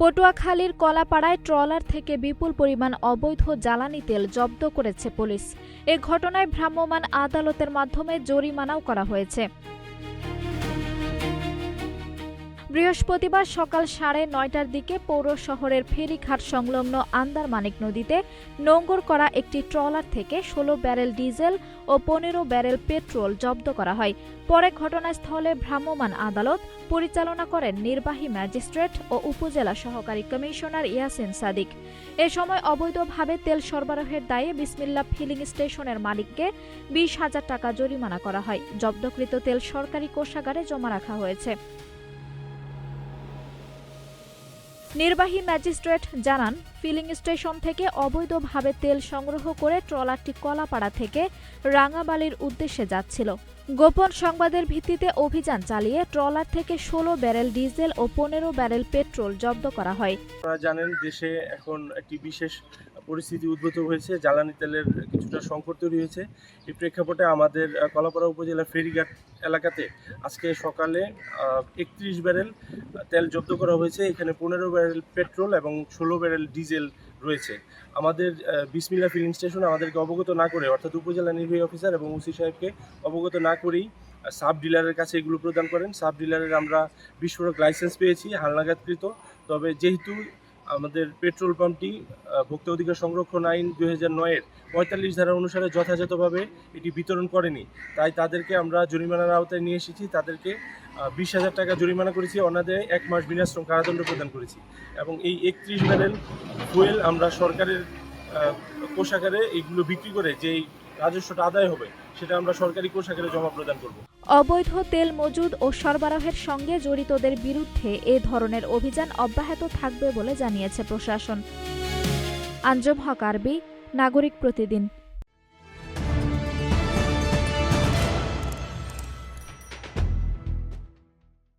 পটুয়াখালীর কলাপাড়ায় ট্রলার থেকে বিপুল পরিমাণ অবৈধ জ্বালানি তেল জব্দ করেছে পুলিশ। এ ঘটনায় ভ্রাম্যমাণ আদালতের মাধ্যমে জরিমানাও করা হয়েছে। বৃহস্পতিবার সকাল 9:30টার দিকে পৌর শহরের ফেরিঘাট সংলগ্ন আন্দারমানিক নদীতে নোঙর করা একটি ট্রলার থেকে 16 ব্যারেল ডিজেল ও 15 ব্যারেল পেট্রোল জব্দ করা হয়। পরে ঘটনাস্থলে ভ্রাম্যমাণ আদালত পরিচালনা করেন নির্বাহী ম্যাজিস্ট্রেট ও উপজেলা সহকারী কমিশনার ইয়াসিন সাদিক। এ সময় অবৈধভাবে তেল সরবরাহের দায়ে বিসমিল্লাহ ফিলিং স্টেশনের মালিককে 20,000 টাকা জরিমানা করা হয়। জব্দকৃত তেল সরকারি কোষাগারে জমা রাখা হয়েছে। নির্বাহী ম্যাজিস্ট্রেট জানান, ফিলিং স্টেশন থেকে অবৈধভাবে তেল সংগ্রহ করে ট্রলারটি কলাপাড়া থেকে রাঙাবালির উদ্দেশ্যে যাচ্ছিল। গোপন সংবাদের ভিত্তিতে অভিযান চালিয়ে ট্রলার থেকে 16 ব্যারেল ডিজেল ও 15 ব্যারেল পেট্রোল জব্দ করা হয়। আপনারা জানেন, দেশে এখন একটি বিশেষ পরিস্থিতি উদ্ভূত হয়েছে, জ্বালানি তেলের কিছুটা সংকট তৈরি হয়েছে। এই প্রেক্ষাপটে আমাদের কলাপাড়া উপজেলার ফেরিঘাট এলাকাতে আজকে সকালে 31 ব্যারেল তেল জব্দ করা হয়েছে। এখানে 15 ব্যারেল পেট্রোল এবং 16 ব্যারেল ডিজেল রয়েছে। আমাদের বিসমিল্লাহ ফিলিং স্টেশন আমাদেরকে অবগত না করে, অর্থাৎ উপজেলা নির্বাহী অফিসার এবং ওসি সাহেবকে অবগত না করেই সাব ডিলারের কাছে এগুলো প্রদান করেন। সাব ডিলারের আমরা বিস্ফোরক লাইসেন্স পেয়েছি হালনাগাদকৃত। তবে যেহেতু আমাদের পেট্রোল পাম্পটি ভোক্তা অধিকার সংরক্ষণ আইন 2009-এর 45 ধারা অনুসারে যথাযথভাবে এটি বিতরণ করেনি, তাই তাদেরকে আমরা জরিমানার আওতায় নিয়ে এসেছি। তাদেরকে 20,000 টাকা জরিমানা করেছি, অনাদায়ে 1 মাস বিনাশ্রম কারাদণ্ড প্রদান করেছি। এবং এই 31 ব্যারেল ফুয়েল আমরা সরকারের কোষাগারে এগুলো বিক্রি করে যেই রাজস্বটা আদায় হবে সেটা আমরা সরকারি কোষাগারে জমা প্রদান করব। অবৈধ তেল মজুদ ও সরবরাহের সঙ্গে জড়িতদের বিরুদ্ধে এ ধরনের অভিযান অব্যাহত থাকবে বলে জানিয়েছে প্রশাসন। আঞ্জুম হক আরবি, নাগরিক প্রতিদিন।